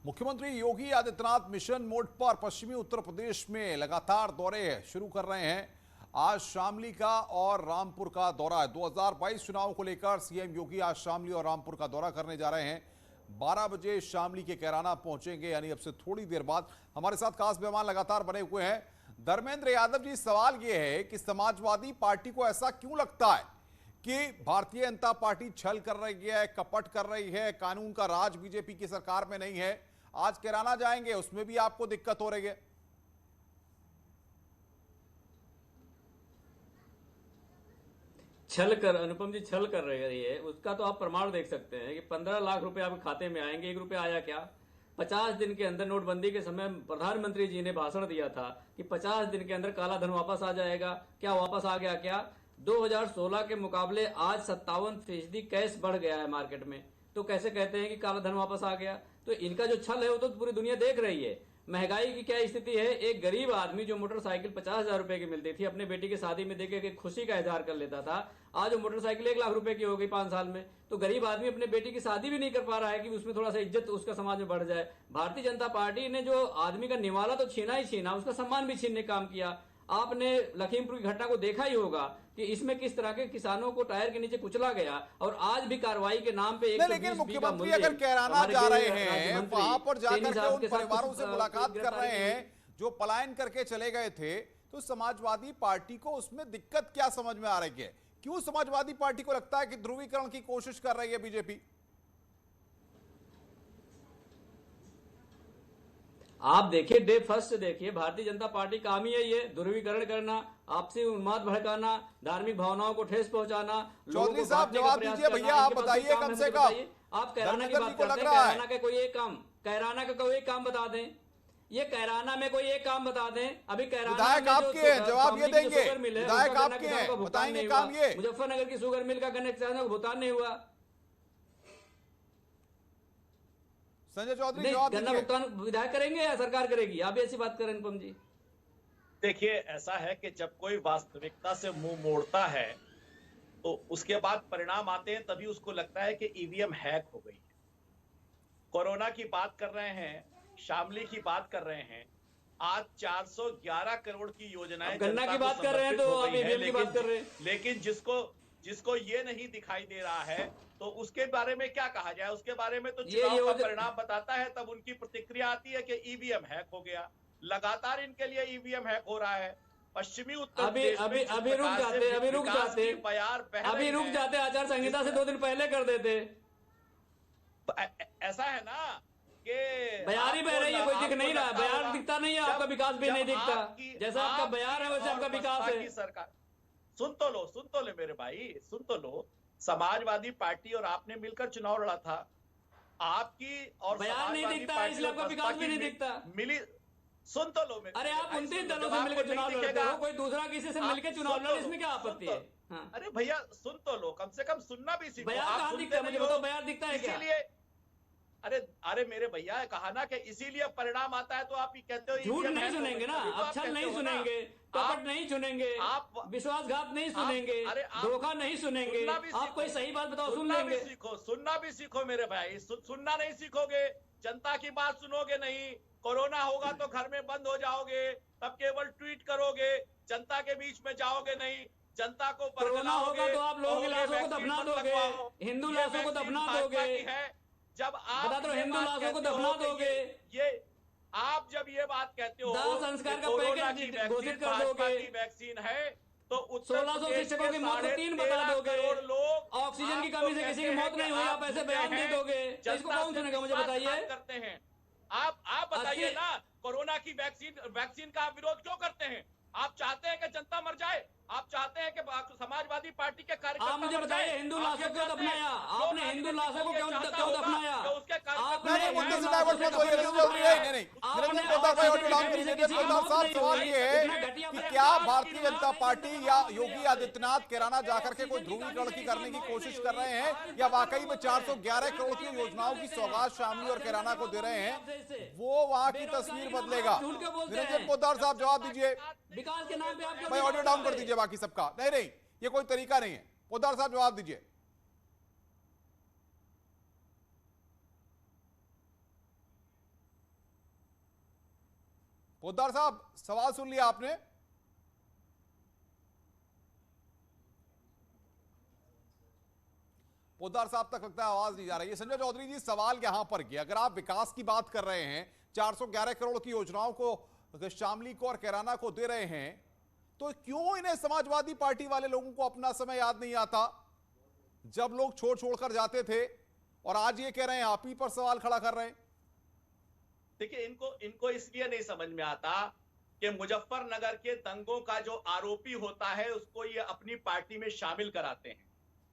मुख्यमंत्री Yogi Adityanath mission mode पर पश्चिमी उत्तर प्रदेश में लगातार दौरे शुरू कर रहे हैं। आज शामली का और रामपुर का दौरा है। 2022 चुनाव को लेकर सीएम योगी आज शामली और रामपुर का दौरा करने जा रहे हैं। 12 बजे शामली के कैराना पहुंचेंगे, यानी अब से थोड़ी देर बाद। हमारे साथ खास मेहमान लगातार बने हुए हैं। धर्मेंद्र यादव जी, सवाल यह है कि समाजवादी पार्टी को ऐसा क्यों लगता है कि भारतीय जनता पार्टी छल कर रही है, कपट कर रही है, कानून का राज बीजेपी की सरकार में नहीं है। आज कैराना जाएंगे, उसमें भी आपको दिक्कत हो रही है। छल कर अनुपम जी छल कर रही है, उसका तो आप प्रमाण देख सकते हैं कि 15 लाख रुपए आपके खाते में आएंगे। 1 रुपया आया क्या? 50 दिन के अंदर नोटबंदी के समय प्रधानमंत्री जी ने भाषण दिया था कि 50 दिन के अंदर काला धन वापस आ जाएगा। क्या वापस आ गया? क्या 2016 के मुकाबले आज 57% कैश बढ़ गया है मार्केट में। तो कैसे कहते हैं कि काला धन वापस आ गया? तो इनका जो छल है वो तो पूरी दुनिया देख रही है। महंगाई की क्या स्थिति है? एक गरीब आदमी जो मोटरसाइकिल 50,000 रुपए की मिलती थी, अपने बेटी की शादी में देके खुशी का इजहार कर लेता था, आज वो मोटरसाइकिल 1 लाख रुपए की हो गई 5 साल में। तो गरीब आदमी अपने बेटी की शादी भी नहीं कर पा रहा है कि उसमें थोड़ा सा इज्जत उसका समाज में बढ़ जाए। भारतीय जनता पार्टी ने जो आदमी का निवाला तो छीना ही छीना, उसका सम्मान भी छीनने का काम किया। आपने लखीमपुर की घटना को देखा ही होगा कि इसमें किस तरह के किसानों को टायर के नीचे कुचला गया, और आज भी कार्रवाई के नाम पे लेकिन मुख्यमंत्री अगर कैराना जा रहे हैं, वहां पर जाकर के उन परिवारों से मुलाकात कर रहे हैं जो पलायन करके चले गए थे, तो समाजवादी पार्टी को उसमें दिक्कत क्या समझ में आ रही है? क्यों समाजवादी पार्टी को लगता है कि ध्रुवीकरण की कोशिश कर रही है बीजेपी? आप देखिए, डे फर्स्ट देखिए, भारतीय जनता पार्टी काम ही यही है, ध्रुवीकरण करना, आपसी उन्माद भड़काना, धार्मिक भावनाओं को ठेस पहुंचाना। चौधरी साहब जवाब दीजिए भैया, आप बताइए कम से कम। आप कैराना की बात करते हैं, कैराना का कोई एक काम, कैराना का कोई एक काम बता दें। ये कैराना में कोई एक काम बता दें। अभी कैराना विधायक आपके हैं, जवाब ये देंगे। विधायक आपके हैं, बताएंगे काम ये। मुजफ्फरनगर की शुगर मिल का कनेक्शन का भुगतान नहीं हुआ। संजय चौधरी जवाब गन्ना भुगतान विधायक करेंगे या सरकार करेगी? आप ऐसी बात करें अनुपम जी। देखिए, ऐसा है कि जब कोई वास्तविकता से मुंह मोड़ता है तो उसके बाद परिणाम आते हैं, तभी उसको लगता है कि ईवीएम हैक हो गई है। कोरोना की बात कर रहे हैं, शामली की बात कर रहे हैं, आज 411 करोड़ की योजनाएं गन्ना की बात कर रहे हैं तो आप ईवीएम की बात कर रहे हैं। लेकिन जिसको ये नहीं दिखाई दे रहा है तो उसके बारे में क्या कहा जाए? उसके बारे में तो चुनाव का परिणाम बताता है, तब उनकी प्रतिक्रिया आती है कि ईवीएम हैक हो गया। लगातार इनके लिए ईवीएम हैक हो रहा है। पश्चिमी उत्तर प्रदेश में अभी रुक जाते आचार संहिता से 2 दिन पहले कर देते। ऐसा है ना कि बयान ही बह रही है, कोई दिख नहीं रहा, बयान दिखता नहीं है, आपका विकास भी नहीं दिखता। जैसा आपका बयान है वैसे आपका विकास है। सरकार सुन तो लो मेरे भाई, सुन तो लो। समाजवादी पार्टी और आपने मिलकर चुनाव लड़ा था। आपकी और बयान नहीं दिखता है, इसलिए आपका विकास भी नहीं दिखता। मिली, सुन तो लो मेरे। अरे आप 29 दलों से मिलकर चुनाव लड़ते हो, कोई दूसरा किसी से मिलकर चुनाव लड़े, इसमें क्या आपत्ति है? अरे भैया सुन तो लो, कम से कम सुनना भी सीखो। बयान कहाँ दिखता है? मुझे बताओ, बयान दिखता है क्या? इसीलिए अरे मेरे भैया कहा ना कि इसीलिए परिणाम आता है, तो आप ही कहते हो झूठ नहीं सुनेंगे ना, अब छल नहीं सुनेंगे, कपट नहीं सुनेंगे, आप विश्वासघात नहीं सुनेंगे, धोखा नहीं सुनेंगे। आप कोई सही बात बताओ, सुन लेंगे। सुनना भी सीखो मेरे भाई। सुनना नहीं सीखोगे, जनता की बात सुनोगे नहीं। कोरोना होगा तो घर में बंद हो जाओगे, तब केवल ट्वीट करोगे, जनता के बीच में जाओगे नहीं। जनता को कोरोना होगा तो आप लोगों की लाशों को दफना दोगे, हिंदू लाशों को दफना दोगे। जब आप बता दो, हिंदू लाशों को दफना दोगे। ये आप जब ये बात कहते हो दाह संस्कार का पैकेज घोषित कर दोगे, वैक्सीन है तो 1600 शिक्षकों की मौत को 3 बता दोगे, ऑक्सीजन की कमी से किसी की मौत नहीं हुई, आप ऐसे बयान दे दोगे, तो इसको कौन सुनेगा? मुझे बताइए। करते हैं आप बताइए ना, कोरोना की वैक्सीन का आप विरोध क्यों करते हैं? आप चाहते हैं कि जनता मर जाए? आप चाहते हैं कि समाजवादी पार्टी के कार्यकर्ता? आप मुझे बताइए, हिंदू लाशों को क्यों दफनाया आपने? हिंदू लाशों को क्यों दफनाया आपने? सवाल ये है कि क्या भारतीय जनता पार्टी या योगी आदित्यनाथ कैराना जाकर के कोई ध्रुवीकरण की करने की कोशिश कर रहे हैं, या वाकई में 411 करोड़ की योजनाओं की सौगात शामली और कैराना को दे रहे हैं? वो वहां की तस्वीर बदलेगा। निरंजन पोद्दार साहब जवाब दीजिए। विकास के नाम पे आप भाई ऑडियो डाउन कर दीजिए बाकी सबका। नहीं, ये कोई तरीका नहीं है। पोद्दार साहब जवाब दीजिए। पोद्दार साहब, सवाल सुन लिया आपने? पोद्दार साहब तक लगता है आवाज नहीं जा रही है। संजय चौधरी जी, सवाल यहां पर कि अगर आप विकास की बात कर रहे हैं, 411 करोड़ की योजनाओं को शामली को और कैराना को दे रहे हैं, तो क्यों इन्हें समाजवादी पार्टी वाले लोगों को अपना समय याद नहीं आता, जब लोग छोड़कर जाते थे, और आज ये कह रहे हैं आप ही पर सवाल खड़ा कर रहे हैं? देखिए, इनको इसलिए नहीं समझ में आता कि मुजफ्फरनगर के दंगों का जो आरोपी होता है उसको ये अपनी पार्टी में शामिल कराते हैं।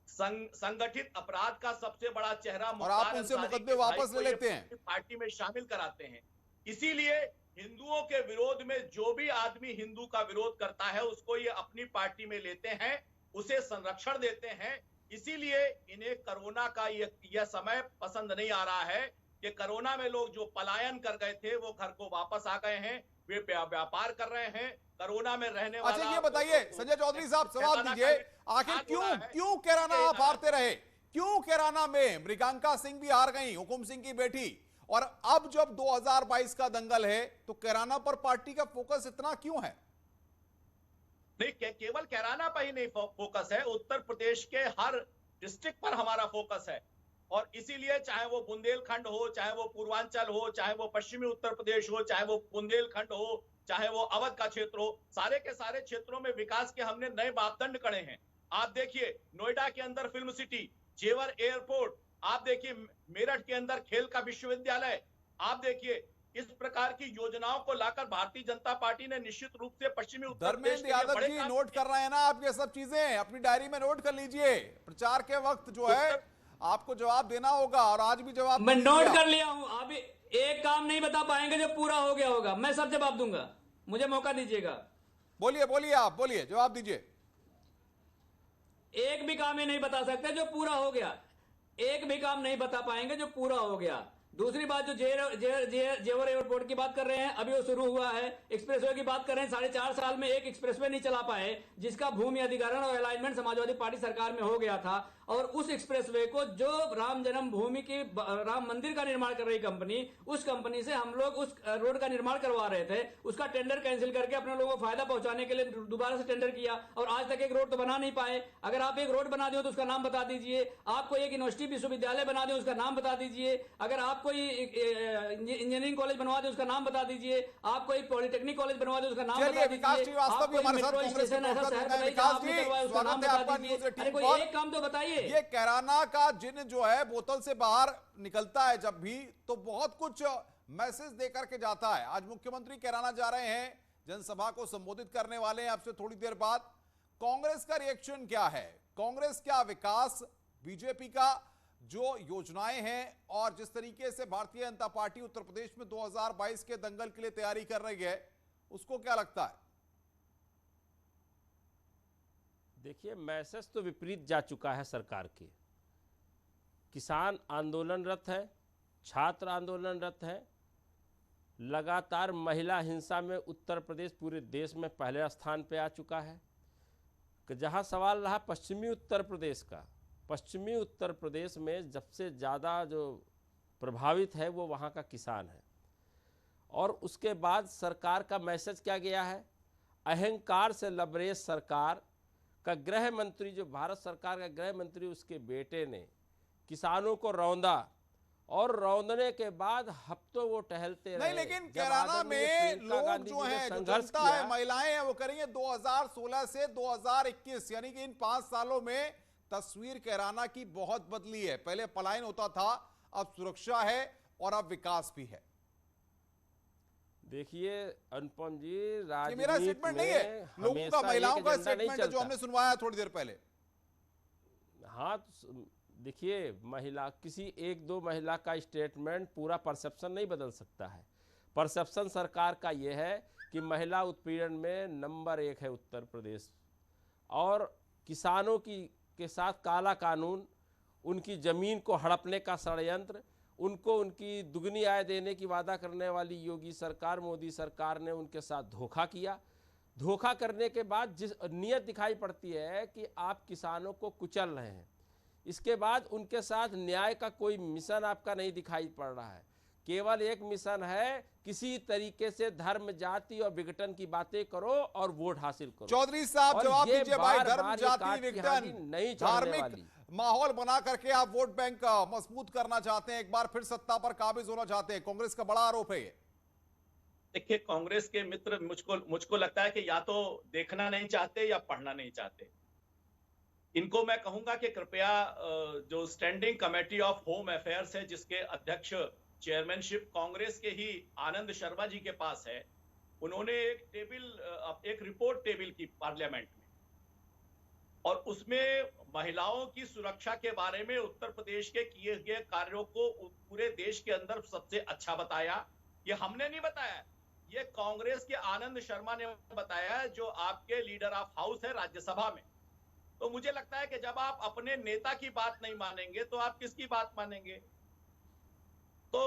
संगठित अपराध का सबसे बड़ा चेहरा और आप उनसे मुकदमे वापस ले लेते हैं, पार्टी में शामिल कराते हैं। इसीलिए हिंदुओं के विरोध में जो भी आदमी हिंदू का विरोध करता है उसको ये अपनी पार्टी में लेते हैं, उसे संरक्षण देते हैं। इसीलिए इन्हें कोरोना का यह समय पसंद नहीं आ रहा है कि कोरोना में लोग जो पलायन कर गए थे वो घर को वापस आ गए हैं, वे व्यापार कर रहे हैं। कोरोना में रहने वाला। अच्छा, ये बताइए संजय चौधरी साहब, सवाल दीजिए, आखिर क्यों कैराना आप हारते रहे? क्यों कैराना में मृगांका सिंह भी हार गई, हुकुम सिंह की बेटी, और अब जब 2022 का दंगल है तो कैराना पर पार्टी का फोकस इतना क्यों है? नहीं, केवल कैराना पर ही नहीं फोकस है, उत्तर प्रदेश के हर डिस्ट्रिक्ट पर हमारा फोकस है। और इसीलिए चाहे वो बुंदेलखंड हो, चाहे वो पूर्वांचल हो, चाहे वो पश्चिमी उत्तर प्रदेश हो, चाहे वो बुंदेलखंड हो, चाहे वो अवध का क्षेत्र हो, सारे के सारे क्षेत्रों में विकास के हमने नए मापदंड गढ़े हैं। आप देखिए नोएडा के अंदर फिल्म सिटी, जेवर एयरपोर्ट, आप देखिए मेरठ के अंदर खेल का विश्वविद्यालय, आप देखिए इस प्रकार की योजनाओं को लाकर भारतीय जनता पार्टी ने निश्चित रूप से पश्चिमी उत्तर प्रदेश धर्मेंद्र यादव जी नोट कर रहे हैं ना आप ये सब चीजें? अपनी डायरी में नोट कर लीजिए, प्रचार के वक्त जो है आपको जवाब देना होगा, और आज भी जवाब मैं नोट कर लिया हूं। अभी एक काम नहीं बता पाएंगे जो पूरा हो गया होगा, मैं सब जवाब दूंगा, मुझे मौका दीजिएगा। बोलिए आप बोलिए, जवाब दीजिए। एक भी काम ये नहीं बता सकते जो पूरा हो गया, एक भी काम नहीं बता पाएंगे जो पूरा हो गया। दूसरी बात, जो जेवर एयरपोर्ट की बात कर रहे हैं, अभी वो शुरू हुआ है। एक्सप्रेसवे की बात कर रहे हैं, 4.5 साल में एक एक्सप्रेसवे नहीं चला पाए, जिसका भूमि अधिग्रहण और अलाइनमेंट समाजवादी पार्टी सरकार में हो गया था। और उस एक्सप्रेसवे को जो राम जन्मभूमि की राम मंदिर का निर्माण कर रही कंपनी, उस कंपनी से हम लोग उस रोड का निर्माण करवा रहे थे, उसका टेंडर कैंसिल करके अपने लोगों को फायदा पहुंचाने के लिए दोबारा से टेंडर किया, और आज तक एक रोड तो बना नहीं पाए। अगर आप एक रोड बना दो तो उसका नाम बता दीजिए, आप कोई एक यूनिवर्सिटी विश्वविद्यालय बना दो उसका नाम बता दीजिए, अगर आप कोई इंजीनियरिंग कॉलेज बनवा दे उसका नाम बता दीजिए, आप कोई पॉलिटेक्निक कॉलेज बनवा दे उसका नाम बता दीजिए, आप कोई मेट्रो स्टेशन ऐसा शहर बनाइए आपने करवाया उसका नाम बता दीजिए। अरे कोई एक काम तो बताइए। ये कैराना का जिन जो है बोतल से बाहर निकलता है जब भी, तो बहुत कुछ मैसेज देकर के जाता है। आज मुख्यमंत्री कैराना जा रहे हैं, जनसभा को संबोधित करने वाले हैं आपसे थोड़ी देर बाद। कांग्रेस का रिएक्शन क्या है? कांग्रेस क्या विकास, बीजेपी का जो योजनाएं हैं, और जिस तरीके से भारतीय जनता पार्टी उत्तर प्रदेश में 2022 के दंगल के लिए तैयारी कर रही है, उसको क्या लगता है? देखिए, मैसेज तो विपरीत जा चुका है सरकार के। किसान आंदोलनरत है, छात्र आंदोलनरत है, लगातार महिला हिंसा में उत्तर प्रदेश पूरे देश में पहले स्थान पे आ चुका है। कि जहां सवाल रहा पश्चिमी उत्तर प्रदेश का, पश्चिमी उत्तर प्रदेश में सबसे ज़्यादा जो प्रभावित है वो वहाँ का किसान है। और उसके बाद सरकार का मैसेज क्या गया है? अहंकार से लबरेज सरकार का गृह मंत्री, जो भारत सरकार का गृह मंत्री, उसके बेटे ने किसानों को रौंदा, और रौंदने के बाद हफ्तों वो टहलते रहे। नहीं, लेकिन कैराना में लोग जो हैं, जो जनता है, महिलाएं हैं, वो करेंगे 2016 से 2021, यानी कि इन 5 सालों में तस्वीर कैराना की बहुत बदली है। पहले पलायन होता था, अब सुरक्षा है, और अब विकास भी है। देखिए अनुपम जी, राजनीति मेरा स्टेटमेंट नहीं है, लोगों का, महिलाओं का स्टेटमेंट है जो हमने सुनवाया थोड़ी देर पहले। हाँ, देखिए, महिला, किसी एक दो महिला का स्टेटमेंट पूरा परसेप्शन नहीं बदल सकता है। परसेप्शन सरकार का यह है कि महिला उत्पीड़न में नंबर 1 है उत्तर प्रदेश, और किसानों के साथ काला कानून, उनकी ज़मीन को हड़पने का षड्यंत्र, उनको उनकी दुगनी आय देने की वादा करने वाली योगी सरकार, मोदी सरकार ने उनके साथ धोखा किया। धोखा करने के बाद जिस नीयत दिखाई पड़ती है कि आप किसानों को कुचल रहे हैं, इसके बाद उनके साथ न्याय का कोई मिशन आपका नहीं दिखाई पड़ रहा है। केवल एक मिशन है, किसी तरीके से धर्म जाति और विघटन की बातें करो और वोट हासिल करो। चौधरी साहब और जवाब ये दीजिए भाई, बार धर्म बार ये जाति काट की विघटन हांडी नहीं छोड़ने धार्मिक वाली। माहौल बना करके आप वोट बैंक मजबूत करना चाहते हैं, एक बार फिर सत्ता पर काबिज होना चाहते हैं, कांग्रेस का बड़ा आरोप है ये। देखिए, कांग्रेस के मित्र मुझको लगता है कि या तो देखना नहीं चाहते या पढ़ना नहीं चाहते। इनको मैं कहूंगा कि कृपया जो standing committee of home affairs है, जिसके अध्यक्ष चेयरमैनशिप कांग्रेस के ही आनंद शर्मा जी के पास है, उन्होंने एक रिपोर्ट टेबल की पार्लियामेंट में, और उसमें महिलाओं की सुरक्षा के बारे में उत्तर प्रदेश के किए गए कार्यों को पूरे देश के अंदर सबसे अच्छा बताया। ये हमने नहीं बताया, ये कांग्रेस के आनंद शर्मा ने बताया, जो आपके लीडर ऑफ हाउस है राज्यसभा में। तो मुझे लगता है कि जब आप अपने नेता की बात नहीं मानेंगे तो आप किसकी बात मानेंगे? तो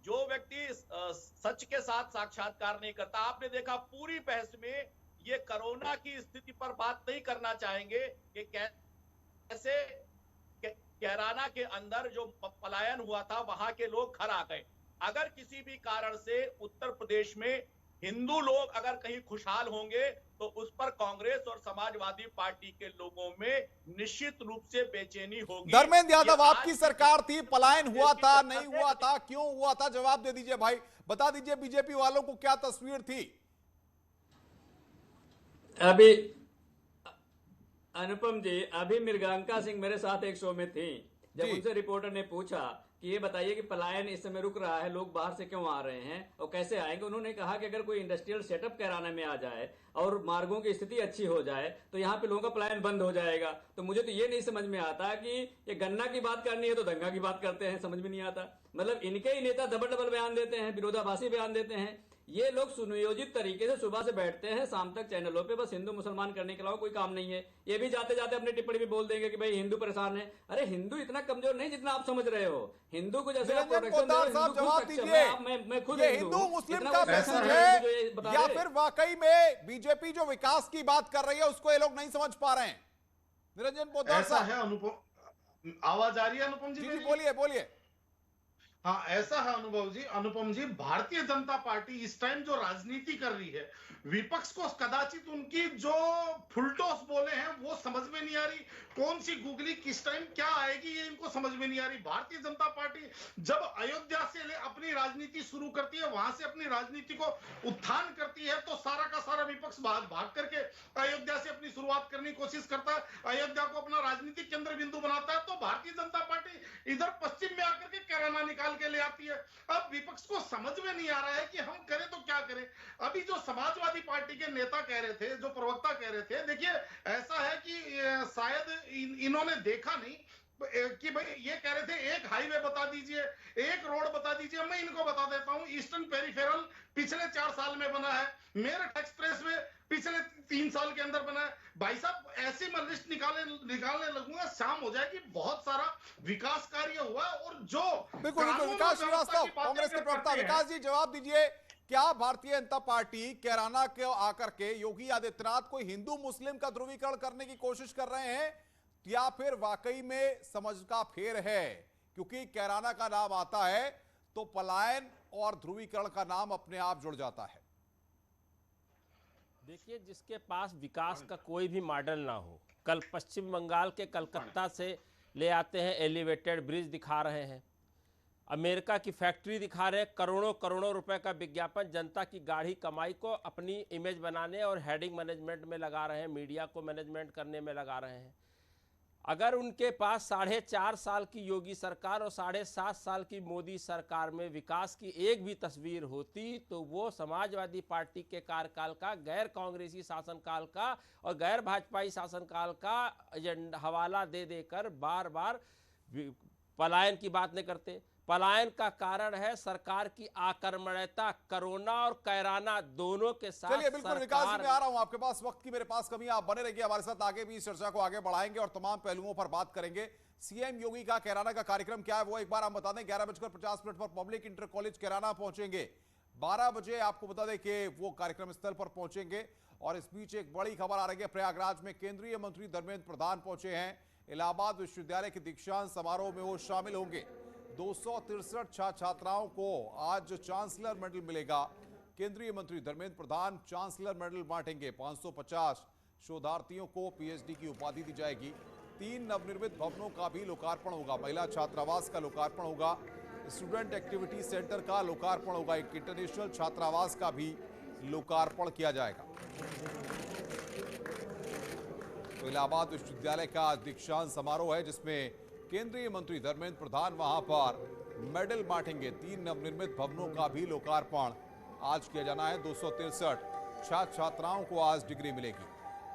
जो व्यक्ति सच के साथ साक्षात्कार नहीं करता, आपने देखा पूरी बहस में ये कोरोना की स्थिति पर बात नहीं करना चाहेंगे कि कैसे कैराना के अंदर जो पलायन हुआ था वहां के लोग घर आ गए। अगर किसी भी कारण से उत्तर प्रदेश में हिंदू लोग अगर कहीं खुशहाल होंगे तो उस पर कांग्रेस और समाजवादी पार्टी के लोगों में निश्चित रूप से बेचैनी होगी। धर्मेंद्र यादव, ये आपकी आज सरकार थी, पलायन हुआ था, नहीं सरकार हुआ था, क्यों हुआ था? जवाब दे दीजिए भाई, बता दीजिए बीजेपी वालों को क्या तस्वीर थी। अभी अनुपम जी, अभी मृगांका सिंह मेरे साथ एक शो में थी, जब जी। उनसे रिपोर्टर ने पूछा कि ये बताइए कि पलायन इस समय रुक रहा है, लोग बाहर से क्यों आ रहे हैं और कैसे आएंगे, उन्होंने कहा कि अगर कोई इंडस्ट्रियल सेटअप कैराना में आ जाए और मार्गों की स्थिति अच्छी हो जाए तो यहाँ पे लोगों का पलायन बंद हो जाएगा। तो मुझे तो ये नहीं समझ में आता कि ये गन्ना की बात करनी है तो दंगा की बात करते हैं, समझ में नहीं आता। मतलब इनके ही नेता डबल डबल बयान देते हैं, विरोधाभासी बयान देते हैं। ये लोग सुनियोजित तरीके से सुबह से बैठते हैं शाम तक चैनलों पे, बस हिंदू मुसलमान करने के अलावा कोई काम नहीं है। ये भी जाते जाते अपनी टिप्पणी में बोल देंगे कि भाई हिंदू परेशान है। अरे हिंदू इतना कमजोर नहीं जितना आप समझ रहे हो। हिंदू को जैसे आप निरंजन प्रोटेक्शन दे रहे हो, पोद्दार साहब हिंदू खुद जवाब सक्षम दीजिए, है। मैं खुद ये हिंदू मुस्लिम इतना का वो मैसेज सक्षम है जो ये बता या रहे। फिर वाकई में बीजेपी जो विकास की बात कर रही है उसको ये लोग नहीं समझ पा रहे हैं? निरंजन पोद्दार ऐसा साहब। है अनुपम, आवाज आ रही है अनुपम जी जी मेरी? बोलिए बोलिए। हाँ, ऐसा है अनुपम जी, भारतीय जनता पार्टी इस टाइम जो राजनीति कर रही है, विपक्ष को कदाचित उनकी जो फुलटॉस बोले हैं वो समझ में नहीं आ रही। कौन सी गुगली किस टाइम क्या आएगी ये इनको समझ में नहीं आ रही। भारतीय जनता पार्टी जब अयोध्या से अपनी राजनीति शुरू करती है, वहां से अपनी राजनीति को उत्थान करती है, तो सारा का सारा विपक्ष भाग करके अयोध्या से अपनी शुरुआत करने की कोशिश करता है, अयोध्या को अपना राजनीतिक केंद्र बिंदु बनाता है। तो भारतीय जनता पार्टी इधर पश्चिम में आकर के कैराना निकाल के ले आती है। अब विपक्ष को समझ में नहीं आ रहा है कि हम करें तो क्या करें। अभी जो समाजवादी पार्टी के नेता कह रहे थे, जो प्रवक्ता कह रहे थे, देखिए ऐसा है कि शायद इन्होंने देखा नहीं कि भाई ये कह रहे थे एक हाईवे बता दीजिए, एक रोड बता दीजिए। मैं इनको बता देता हूं, ईस्टर्न पेरिफेरल पिछले 4 साल में बना है, मेरठ एक्सप्रेस वे पिछले 3 साल के अंदर बना है। भाई साहब ऐसी मैं लिस्ट निकालने लगूंगा, शाम हो जाएगी। बहुत सारा विकास कार्य हुआ और जो बिल्कुल बिल्कुल। विकास श्रीवास्तव, कांग्रेस के प्रवक्ता, विकास जी जवाब दीजिए, क्या भारतीय जनता पार्टी कैराना के आकर के योगी आदित्यनाथ को हिंदू मुस्लिम का ध्रुवीकरण करने की कोशिश कर रहे हैं या फिर वाकई में समझ का फेर है? क्योंकि कैराना का नाम आता है तो पलायन और ध्रुवीकरण का नाम अपने आप जुड़ जाता है। देखिए, जिसके पास विकास का कोई भी मॉडल ना हो, कल पश्चिम बंगाल के कलकत्ता से ले आते हैं, एलिवेटेड ब्रिज दिखा रहे हैं, अमेरिका की फैक्ट्री दिखा रहे हैं, करोड़ों करोड़ों रुपए का विज्ञापन जनता की गाढ़ी कमाई को अपनी इमेज बनाने और हेडिंग मैनेजमेंट में लगा रहे हैं, मीडिया को मैनेजमेंट करने में लगा रहे हैं। अगर उनके पास 4.5 साल की योगी सरकार और 7.5 साल की मोदी सरकार में विकास की एक भी तस्वीर होती तो वो समाजवादी पार्टी के कार्यकाल का, गैर कांग्रेसी शासनकाल का और गैर भाजपाई शासनकाल का एजेंडा हवाला दे देकर बार बार पलायन की बात नहीं करते। पलायन का कारण है सरकार की आक्रमणता, कोरोना और कैराना दोनों के साथ। चलिए बिल्कुल विकास जी, मैं आ रहा हूं आपके पास, वक्त की मेरे पास कमी, आप बने रहिए हमारे साथ, आगे भी इस चर्चा को आगे बढ़ाएंगे और तमाम पहलुओं पर बात करेंगे। सीएम योगी का कैराना का कार्यक्रम क्या है वो एक बार हम बता दें। 11:50 पर पब्लिक इंटर कॉलेज कैराना पहुंचेंगे, 12 बजे आपको बता दें कि वो कार्यक्रम स्थल पर पहुंचेंगे। और इस बीच एक बड़ी खबर आ रही है, प्रयागराज में केंद्रीय मंत्री धर्मेंद्र प्रधान पहुंचे हैं, इलाहाबाद विश्वविद्यालय के दीक्षांत समारोह में वो शामिल होंगे। 263 छात्र छात्राओं को आज चांसलर मेडल मिलेगा। केंद्रीय मंत्री धर्मेंद्र प्रधान चांसलर मेडल बांटेंगे। 550 शोधार्थियों को पीएचडी की उपाधि दी जाएगी। 3 नवनिर्मित भवनों का भी लोकार्पण होगा। महिला छात्रावास का लोकार्पण होगा। स्टूडेंट एक्टिविटी सेंटर का लोकार्पण होगा। एक इंटरनेशनल छात्रावास का भी लोकार्पण किया जाएगा। तो इलाहाबाद विश्वविद्यालय का आज दीक्षांत समारोह है, जिसमें केंद्रीय मंत्री धर्मेंद्र प्रधान वहां पर मेडल बांटेंगे। 3 नवनिर्मित भवनों का भी लोकार्पण आज किया जाना है। 263 छात्र छात्राओं को आज डिग्री मिलेगी।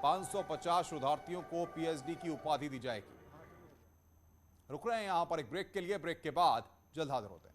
550 शोधार्थियों को पीएचडी की उपाधि दी जाएगी। रुक रहे हैं यहां पर एक ब्रेक के लिए। ब्रेक के बाद जल्द हाजिर होते हैं।